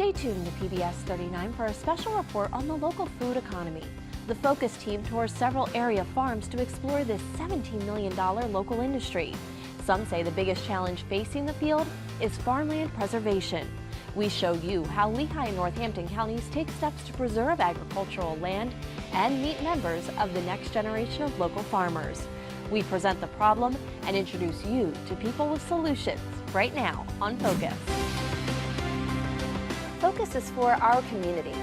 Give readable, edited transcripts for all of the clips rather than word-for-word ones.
Stay tuned to PBS 39 for a special report on the local food economy. The Focus team tours several area farms to explore this $17 million local industry. Some say the biggest challenge facing the field is farmland preservation. We show you how Lehigh and Northampton counties take steps to preserve agricultural land and meet members of the next generation of local farmers. We present the problem and introduce you to people with solutions right now on Focus. Focus is for our community.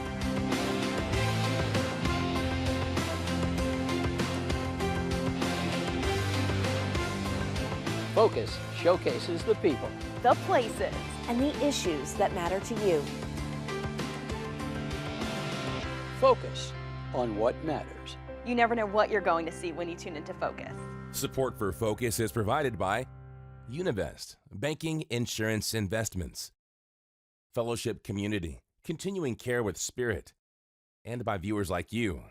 Focus showcases the people, The places, and the issues that matter to you. Focus on what matters. You never know what you're going to see when you tune into Focus. Support for Focus is provided by Univest, Banking, Insurance, Investments, Fellowship Community, Continuing Care with Spirit, and by viewers like you.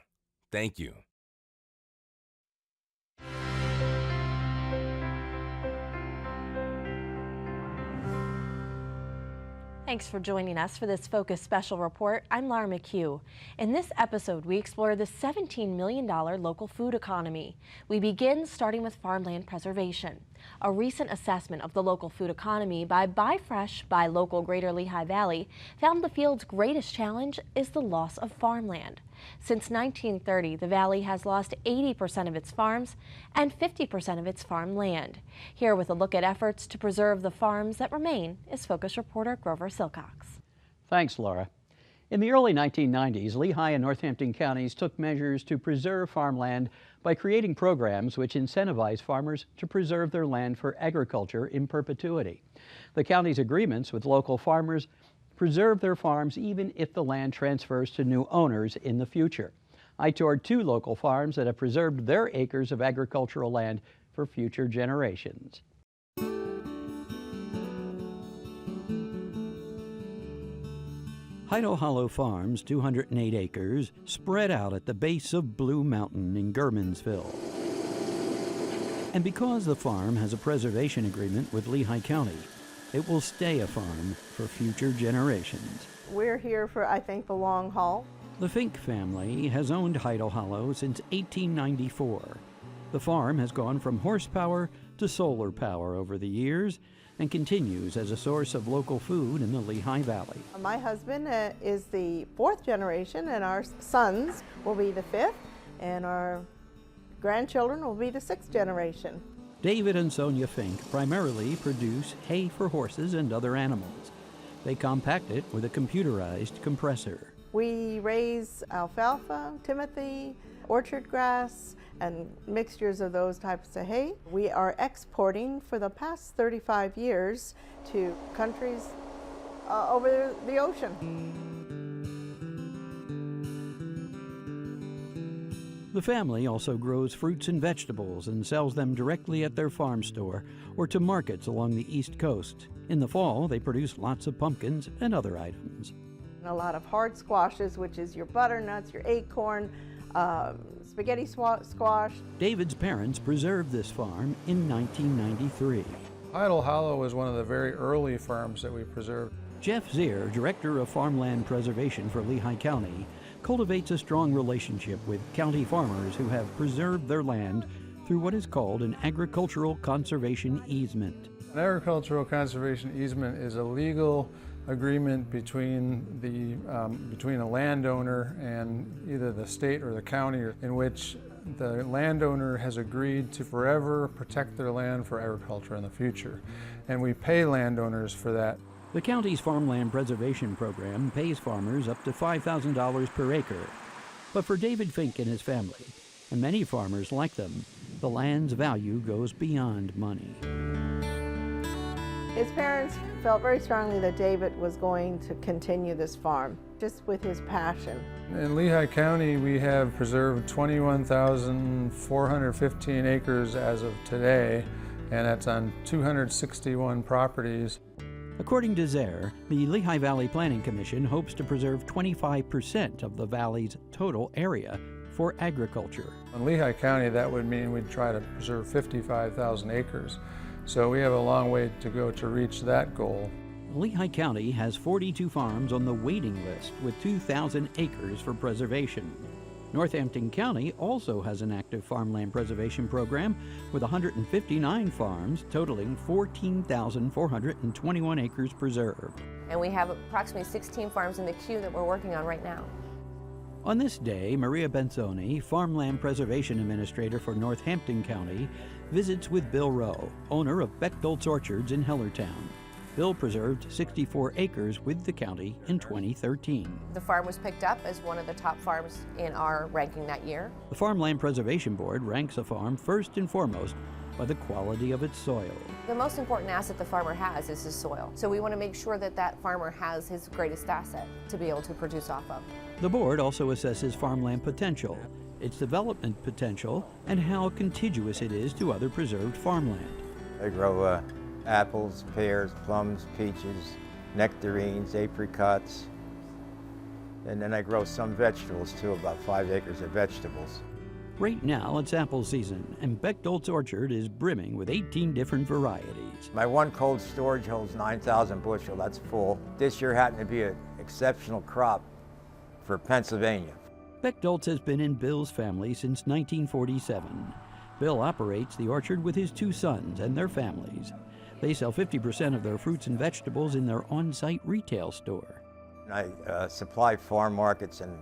Thank you. Thanks for joining us for this Focus special report. I'm Laura McHugh. In this episode, we explore the $17 million local food economy. We begin starting with farmland preservation. A recent assessment of the local food economy by Buy Fresh by local Greater Lehigh Valley found the field's greatest challenge is the loss of farmland. Since 1930, the Valley has lost 80% of its farms and 50% of its farmland. Here with a look at efforts to preserve the farms that remain is Focus reporter Grover Silcox. Thanks, Laura. In the early 1990s, Lehigh and Northampton counties took measures to preserve farmland by creating programs which incentivize farmers to preserve their land for agriculture in perpetuity. The county's agreements with local farmers preserve their farms even if the land transfers to new owners in the future. I toured 2 local farms that have preserved their acres of agricultural land for future generations. Heido Hollow Farms, 208 acres, spread out at the base of Blue Mountain in Germansville. And because the farm has a preservation agreement with Lehigh County, it will stay a farm for future generations. We're here for, I think, the long haul. The Fink family has owned Heido Hollow since 1894. The farm has gone from horsepower to solar power over the years and continues as a source of local food in the Lehigh Valley. My husband is the 4th generation, and our sons will be the 5th, and our grandchildren will be the 6th generation. David and Sonia Fink primarily produce hay for horses and other animals. They compact it with a computerized compressor. We raise alfalfa, timothy, orchard grass, and mixtures of those types of hay. We are exporting for the past 35 years to countries over the ocean. The family also grows fruits and vegetables and sells them directly at their farm store or to markets along the East Coast. In the fall, they produce lots of pumpkins and other items. A lot of hard squashes, which is your butternuts, your acorn, spaghetti squash. David's parents preserved this farm in 1993. Heido Hollow was one of the very early farms that we preserved. Jeff Zier, Director of Farmland Preservation for Lehigh County, cultivates a strong relationship with county farmers who have preserved their land through what is called an agricultural conservation easement. An agricultural conservation easement is a legal agreement between a landowner and either the state or the county, in which the landowner has agreed to forever protect their land for agriculture in the future. And we pay landowners for that. The county's farmland preservation program pays farmers up to $5,000 per acre. But for David Fink and his family, and many farmers like them, the land's value goes beyond money. His parents felt very strongly that David was going to continue this farm, just with his passion. In Lehigh County, we have preserved 21,415 acres as of today, and that's on 261 properties. According to Zier, the Lehigh Valley Planning Commission hopes to preserve 25% of the valley's total area for agriculture. In Lehigh County, that would mean we'd try to preserve 55,000 acres. So we have a long way to go to reach that goal. Lehigh County has 42 farms on the waiting list with 2,000 acres for preservation. Northampton County also has an active farmland preservation program with 159 farms totaling 14,421 acres preserved. And we have approximately 16 farms in the queue that we're working on right now. On this day, Maria Benzoni, Farmland Preservation Administrator for Northampton County, visits with Bill Rowe, owner of Bechtoltz Orchards in Hellertown. Bill preserved 64 acres with the county in 2013. The farm was picked up as one of the top farms in our ranking that year. The Farmland Preservation Board ranks a farm first and foremost by the quality of its soil. The most important asset the farmer has is his soil. So we want to make sure that that farmer has his greatest asset to be able to produce off of. The board also assesses farmland potential, its development potential, and how contiguous it is to other preserved farmland. I grow apples, pears, plums, peaches, nectarines, apricots, and then I grow some vegetables too, about 5 acres of vegetables. Right now it's apple season, and Bechtoltz Orchard is brimming with 18 different varieties. My one cold storage holds 9,000 bushel, that's full. This year happened to be an exceptional crop for Pennsylvania. Bechtoltz has been in Bill's family since 1947. Bill operates the orchard with his 2 sons and their families. They sell 50% of their fruits and vegetables in their on-site retail store. I supply farm markets and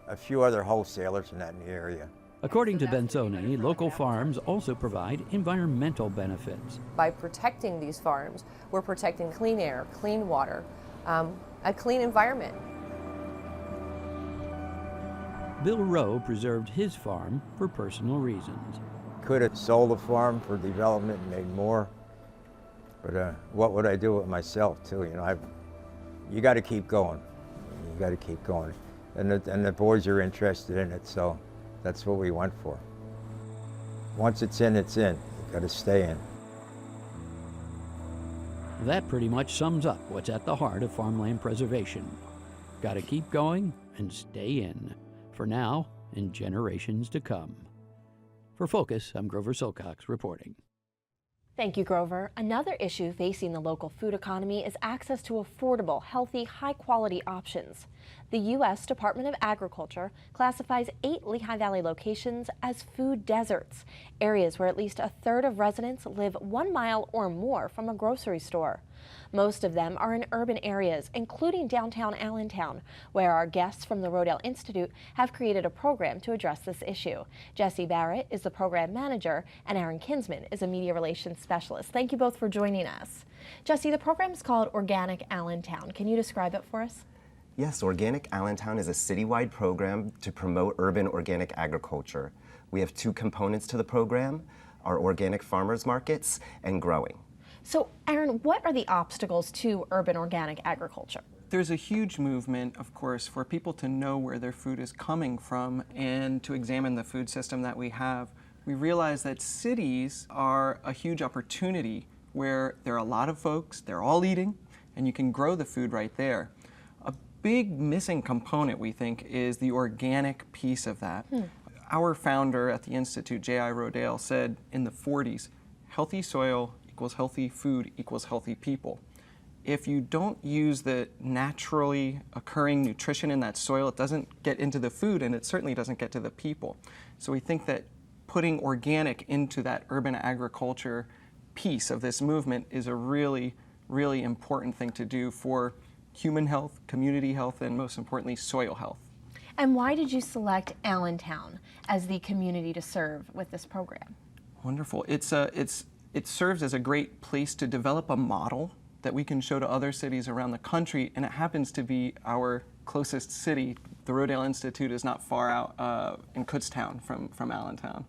a few other wholesalers in that area. According to Benzoni, local farms also provide environmental benefits. By protecting these farms, we're protecting clean air, clean water, a clean environment. Bill Rowe preserved his farm for personal reasons. Could have sold the farm for development and made more, but what would I do with myself too? You know, you got to keep going. You got to keep going, and the boys are interested in it, so that's what we went for. Once it's in, it's in. You got to stay in. That pretty much sums up what's at the heart of farmland preservation. Got to keep going and stay in. For now and generations to come. For Focus, I'm Grover Silcox reporting. Thank you, Grover. Another issue facing the local food economy is access to affordable, healthy, high-quality options. The U.S. Department of Agriculture classifies 8 Lehigh Valley locations as food deserts, areas where at least a third of residents live 1 mile or more from a grocery store. Most of them are in urban areas, including downtown Allentown, where our guests from the Rodale Institute have created a program to address this issue. Jesse Barrett is the program manager, and Aaron Kinsman is a media relations specialist. Thank you both for joining us. Jesse, the program is called Organic Allentown. Can you describe it for us? Yes, Organic Allentown is a citywide program to promote urban organic agriculture. We have 2 components to the program, our organic farmers markets and growing. So, Aaron, what are the obstacles to urban organic agriculture? There's a huge movement, of course, for people to know where their food is coming from and to examine the food system that we have. We realize that cities are a huge opportunity where there are a lot of folks, they're all eating, and you can grow the food right there. A big missing component, we think, is the organic piece of that. Our founder at the Institute, J.I. Rodale, said in the 40s, healthy soil equals healthy food equals healthy people. If you don't use the naturally occurring nutrition in that soil, it doesn't get into the food, and it certainly doesn't get to the people. So we think that putting organic into that urban agriculture piece of this movement is a really, really important thing to do for human health, community health, and most importantly, soil health. And why did you select Allentown as the community to serve with this program? Wonderful. It serves as a great place to develop a model that we can show to other cities around the country, and it happens to be our closest city. The Rodale Institute is not far out in Kutztown from Allentown.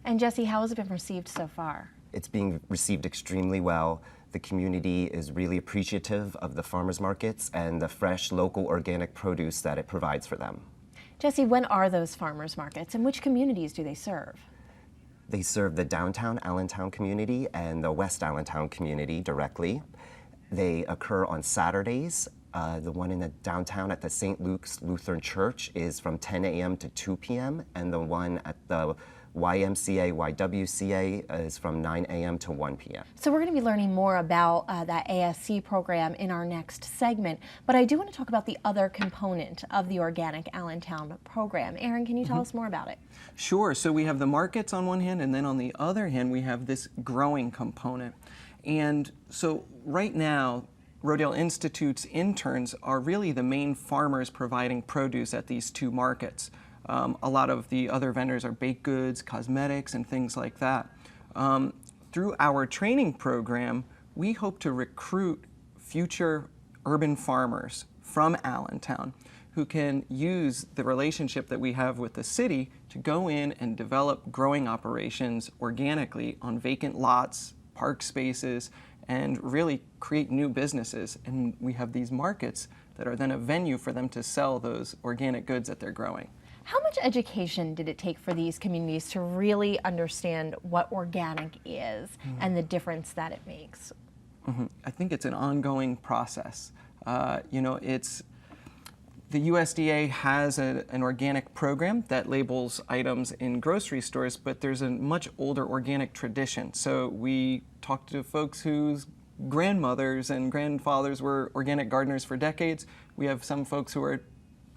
And Jesse, how has it been received so far? It's being received extremely well. The community is really appreciative of the farmers markets and the fresh, local, organic produce that it provides for them. Jesse, when are those farmers markets, and which communities do they serve? They serve the downtown Allentown community and the West Allentown community directly. They occur on Saturdays. The one in the downtown at the St. Luke's Lutheran Church is from 10 a.m. to 2 p.m. and the one at the YMCA, YWCA is from 9 a.m. to 1 p.m. So we're going to be learning more about that ASC program in our next segment, but I do want to talk about the other component of the Organic Allentown program. Aaron, can you tell us more about it? Sure. So we have the markets on one hand, and then on the other hand, we have this growing component. And so right now, Rodale Institute's interns are really the main farmers providing produce at these two markets. A lot of the other vendors are baked goods, cosmetics, and things like that. Through our training program, we hope to recruit future urban farmers from Allentown who can use the relationship that we have with the city to go in and develop growing operations organically on vacant lots, park spaces, and really create new businesses. And we have these markets that are then a venue for them to sell those organic goods that they're growing. How much education did it take for these communities to really understand what organic is and the difference that it makes? I think it's an ongoing process. It's the USDA has an organic program that labels items in grocery stores, but there's a much older organic tradition. So we talked to folks whose grandmothers and grandfathers were organic gardeners for decades. We have some folks who are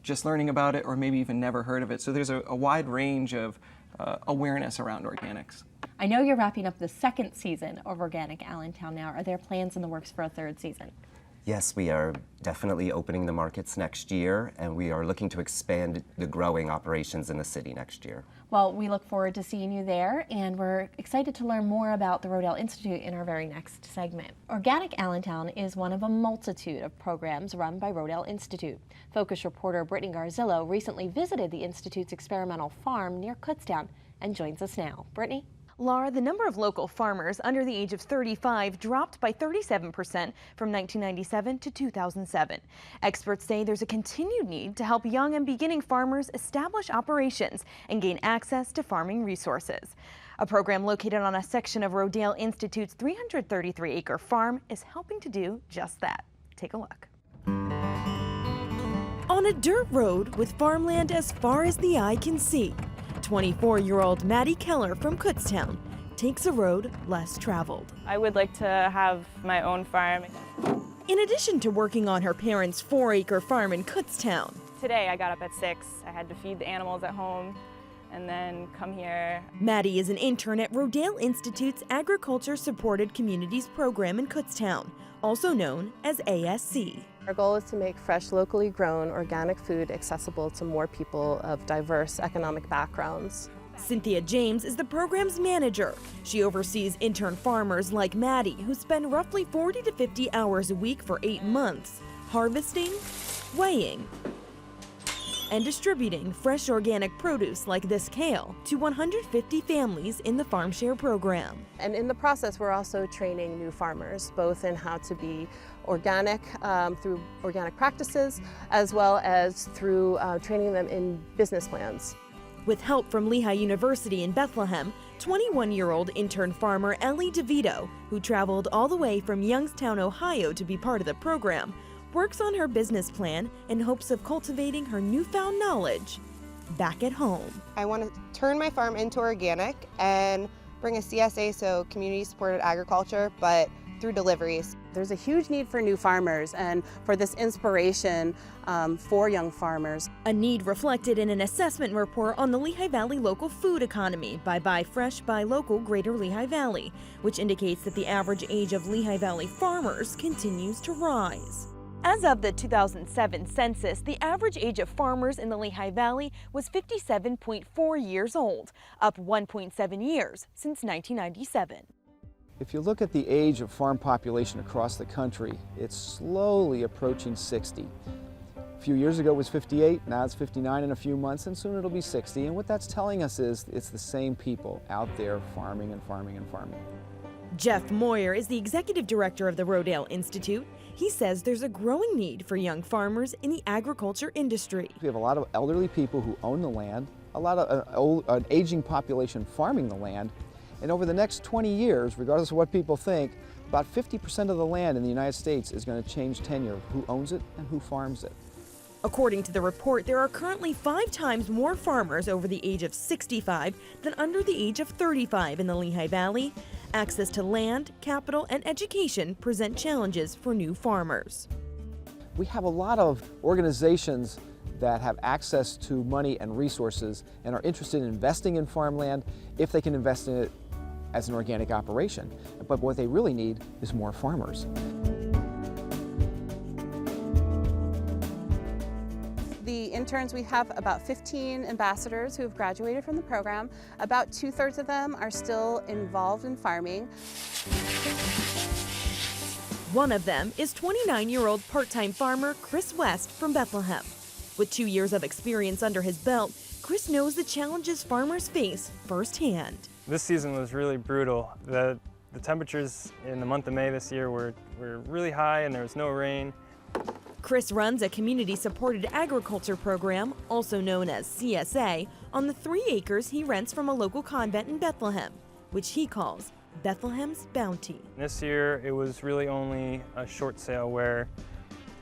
just learning about it or maybe even never heard of it. So there's a wide range of awareness around organics. I know you're wrapping up the second season of Organic Allentown now. Are there plans in the works for a third season? Yes, we are definitely opening the markets next year, and we are looking to expand the growing operations in the city next year. Well, we look forward to seeing you there, and we're excited to learn more about the Rodale Institute in our very next segment. Organic Allentown is one of a multitude of programs run by Rodale Institute. Focus reporter Brittany Garzillo recently visited the Institute's experimental farm near Kutztown and joins us now. Brittany? Laura, the number of local farmers under the age of 35 dropped by 37% from 1997 to 2007. Experts say there's a continued need to help young and beginning farmers establish operations and gain access to farming resources. A program located on a section of Rodale Institute's 333-acre farm is helping to do just that. Take a look. On a dirt road with farmland as far as the eye can see, 24-year-old Maddie Keller from Kutztown takes a road less traveled. I would like to have my own farm. In addition to working on her parents' 4-acre farm in Kutztown. Today I got up at 6. I had to feed the animals at home and then come here. Maddie is an intern at Rodale Institute's Agriculture Supported Communities program in Kutztown, also known as ASC. Our goal is to make fresh, locally grown, organic food accessible to more people of diverse economic backgrounds. Cynthia James is the program's manager. She oversees intern farmers like Maddie, who spend roughly 40 to 50 hours a week for 8 months, harvesting, weighing, and distributing fresh organic produce like this kale to 150 families in the Farm Share program. And in the process, we're also training new farmers, both in how to be organic through organic practices, as well as through training them in business plans. With help from Lehigh University in Bethlehem, 21-year-old intern farmer Ellie DeVito, who traveled all the way from Youngstown, Ohio to be part of the program, works on her business plan in hopes of cultivating her newfound knowledge back at home. I want to turn my farm into organic and bring a CSA, so community supported agriculture, but through deliveries. There's a huge need for new farmers and for this inspiration for young farmers. A need reflected in an assessment report on the Lehigh Valley local food economy by Buy Fresh, Buy Local Greater Lehigh Valley, which indicates that the average age of Lehigh Valley farmers continues to rise. As of the 2007 census, the average age of farmers in the Lehigh Valley was 57.4 years old, up 1.7 years since 1997. If you look at the age of farm population across the country, it's slowly approaching 60. A few years ago it was 58, now it's 59 in a few months, and soon it'll be 60. And what that's telling us is it's the same people out there farming and farming and farming. Jeff Moyer is the executive director of the Rodale Institute. He says there's a growing need for young farmers in the agriculture industry. We have a lot of elderly people who own the land, a lot of an aging population farming the land, and over the next 20 years, regardless of what people think, about 50% of the land in the United States is going to change tenure, who owns it and who farms it. According to the report, there are currently 5 times more farmers over the age of 65 than under the age of 35 in the Lehigh Valley. Access to land, capital, and education present challenges for new farmers. We have a lot of organizations that have access to money and resources and are interested in investing in farmland if they can invest in it as an organic operation. But what they really need is more farmers. The interns, we have about 15 ambassadors who have graduated from the program. About 2/3 of them are still involved in farming. One of them is 29-year-old part-time farmer Chris West from Bethlehem. With 2 years of experience under his belt, Chris knows the challenges farmers face firsthand. This season was really brutal. The temperatures in the month of May this year were really high and there was no rain. Chris runs a community-supported agriculture program, also known as CSA, on the 3 acres he rents from a local convent in Bethlehem, which he calls Bethlehem's Bounty. This year it was really only a short sale where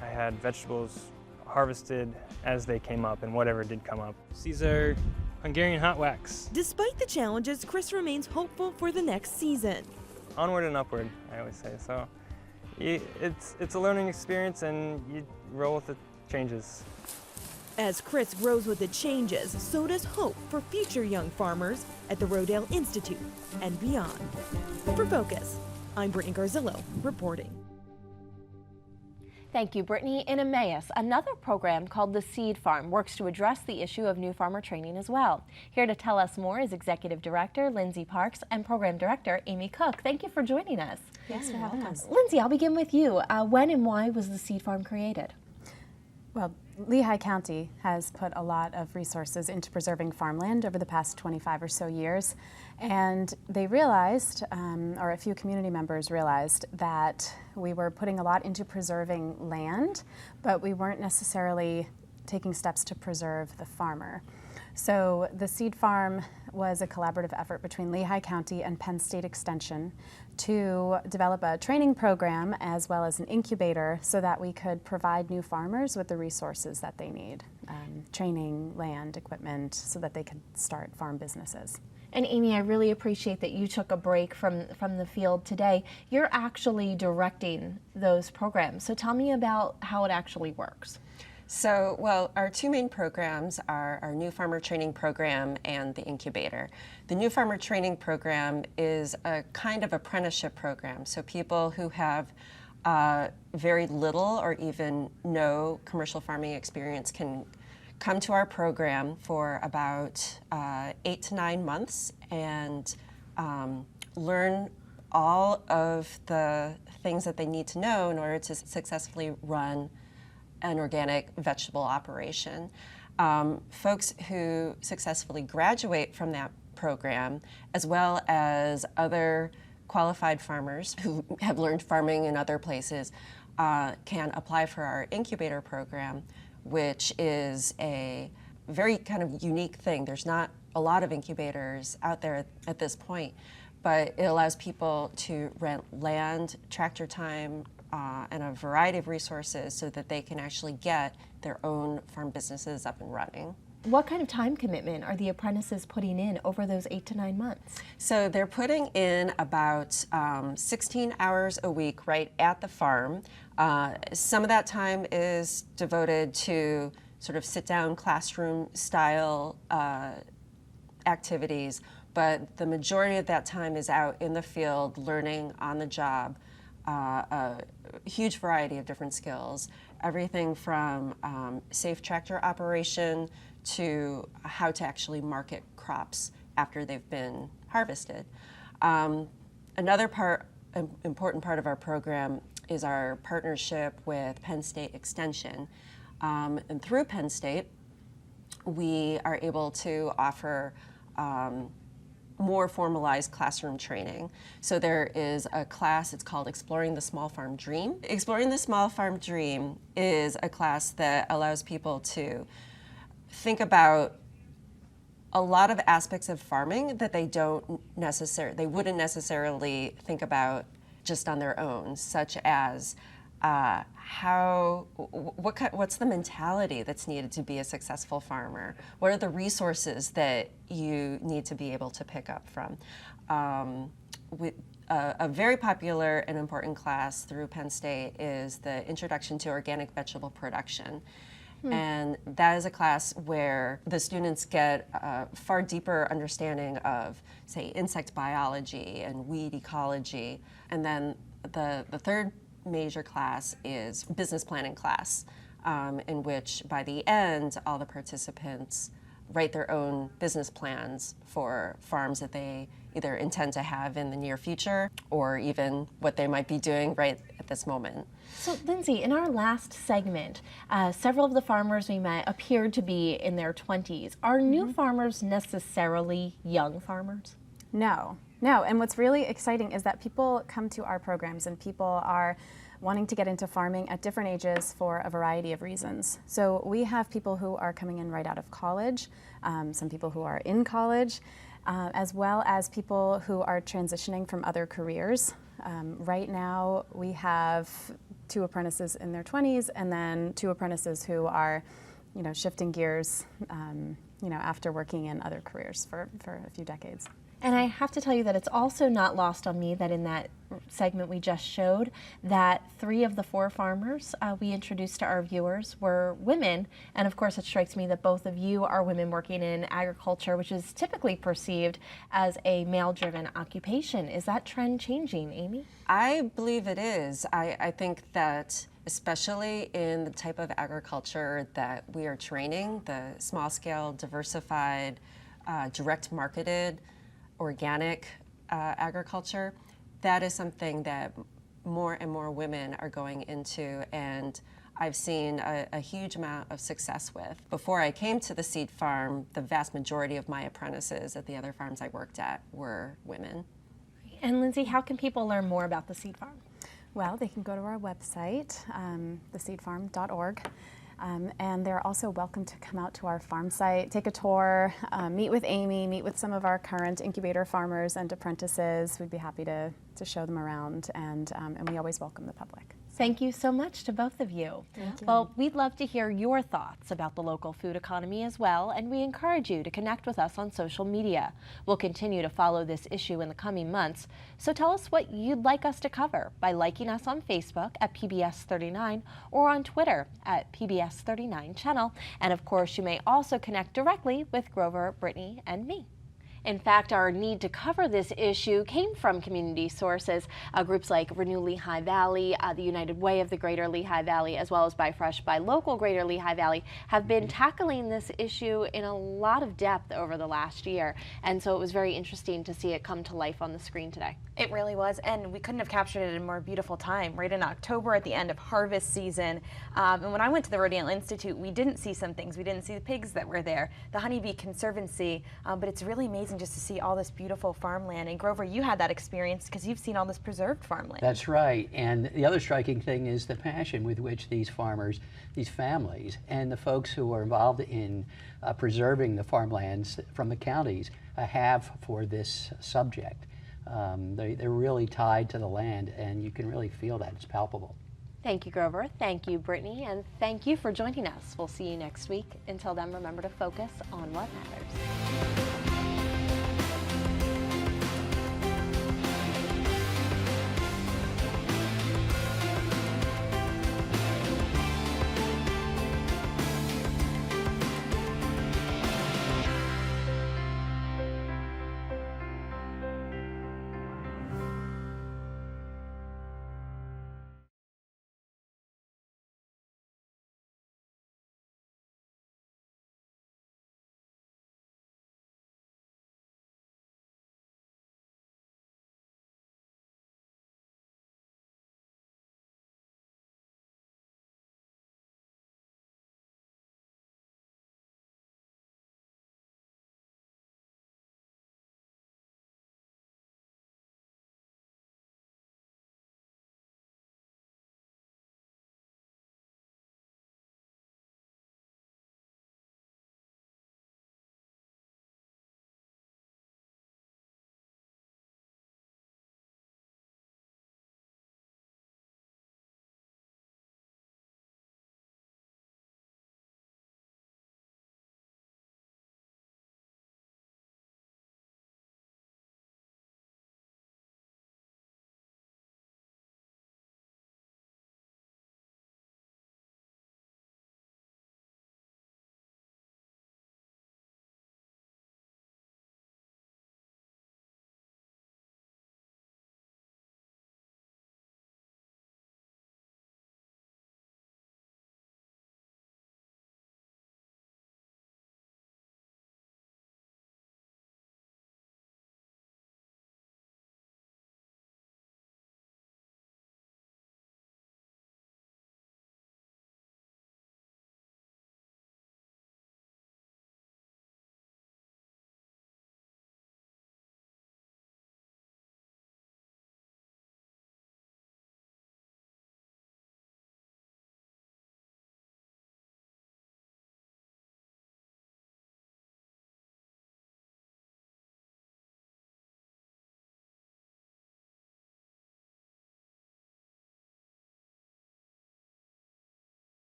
I had vegetables harvested as they came up and whatever did come up. These are Hungarian hot wax. Despite the challenges, Chris remains hopeful for the next season. Onward and upward, I always say. So it's a learning experience and you roll with the changes. As Chris grows with the changes, so does hope for future young farmers at the Rodale Institute and beyond. For Focus, I'm Brittany Garzillo reporting. Thank you, Brittany. In Emmaus, another program called the Seed Farm works to address the issue of new farmer training as well. Here to tell us more is Executive Director Lindsay Parks and Program Director Amy Cook. Thank you for joining us. Thanks for having us. Lindsay, I'll begin with you. When and why was the Seed Farm created? Well, Lehigh County has put a lot of resources into preserving farmland over the past 25 or so years, and they realized, or a few community members realized, that we were putting a lot into preserving land, but we weren't necessarily taking steps to preserve the farmer. So the Seed Farm was a collaborative effort between Lehigh County and Penn State Extension to develop a training program as well as an incubator so that we could provide new farmers with the resources that they need, training, land, equipment, so that they could start farm businesses. And Amy, I really appreciate that you took a break from the field today. You're actually directing those programs, so tell me about how it actually works. So, well, our 2 main programs are our New Farmer Training Program and the Incubator. The New Farmer Training Program is a kind of apprenticeship program, so people who have very little or even no commercial farming experience can come to our program for about 8 to 9 months and learn all of the things that they need to know in order to successfully run an organic vegetable operation. Folks who successfully graduate from that program, as well as other qualified farmers who have learned farming in other places, can apply for our incubator program, which is a very kind of unique thing. There's not a lot of incubators out there at this point, but it allows people to rent land, tractor time, and a variety of resources so that they can actually get their own farm businesses up and running. What kind of time commitment are the apprentices putting in over those 8 to 9 months? So they're putting in about 16 hours a week right at the farm. Some of that time is devoted to sort of sit-down classroom style activities, but the majority of that time is out in the field learning on the job. A huge variety of different skills, everything from safe tractor operation to how to actually market crops after they've been harvested. Another important part of our program is our partnership with Penn State Extension. And through Penn State, we are able to offer more formalized classroom training. So there is a class, it's called Exploring the Small Farm Dream. Exploring the Small Farm Dream is a class that allows people to think about a lot of aspects of farming that they wouldn't necessarily think about just on their own, such as what's the mentality that's needed to be a successful farmer? What are the resources that you need to be able to pick up from? A very popular and important class through Penn State is the Introduction to Organic Vegetable Production. And that is a class where the students get a far deeper understanding of, say, insect biology and weed ecology. And then the third major class is business planning class, in which by the end, all the participants write their own business plans for farms that they either intend to have in the near future or even what they might be doing right at this moment. So Lindsay, in our last segment, several of the farmers we met appeared to be in their 20s. Are new farmers necessarily young farmers? No, and what's really exciting is that people come to our programs and people are wanting to get into farming at different ages for a variety of reasons. So we have people who are coming in right out of college, some people who are in college, as well as people who are transitioning from other careers. Right now we have 2 apprentices in their 20s and then 2 apprentices who are, shifting gears, after working in other careers for a few decades. And I have to tell you that it's also not lost on me that in that segment we just showed that 3 of the 4 farmers we introduced to our viewers were women. And of course it strikes me that both of you are women working in agriculture, which is typically perceived as a male-driven occupation. Is that trend changing, Amy? I believe it is. I think that especially in the type of agriculture that we are training, the small-scale, diversified, direct marketed, organic agriculture, that is something that more and more women are going into, and I've seen a huge amount of success with. Before I came to the seed farm, the vast majority of my apprentices at the other farms I worked at were women. And Lindsay, how can people learn more about the seed farm? Well, they can go to our website, theseedfarm.org. And they're also welcome to come out to our farm site, take a tour, meet with Amy, meet with some of our current incubator farmers and apprentices. We'd be happy to show them around, and we always welcome the public. Thank you so much to both of you. Thank you. Well, we'd love to hear your thoughts about the local food economy as well, and we encourage you to connect with us on social media. We'll continue to follow this issue in the coming months, so tell us what you'd like us to cover by liking us on Facebook at PBS39 or on Twitter at PBS39 channel. And of course, you may also connect directly with Grover, Brittany, and me. In fact, our need to cover this issue came from community sources. Groups like Renew Lehigh Valley, the United Way of the Greater Lehigh Valley, as well as Buy Fresh, Buy Local Greater Lehigh Valley, have been tackling this issue in a lot of depth over the last year. And so it was very interesting to see it come to life on the screen today. It really was, and we couldn't have captured it in a more beautiful time, right in October at the end of harvest season. And when I went to the Rodale Institute, we didn't see some things. We didn't see the pigs that were there, the Honeybee Conservancy, but it's really amazing just to see all this beautiful farmland. And Grover, you had that experience because you've seen all this preserved farmland. That's right, and the other striking thing is the passion with which these farmers, these families, and the folks who are involved in preserving the farmlands from the counties have for this subject. They're really tied to the land, and you can really feel that. It's palpable. Thank you, Grover. Thank you, Brittany. And thank you for joining us. We'll see you next week. Until then, remember to focus on what matters.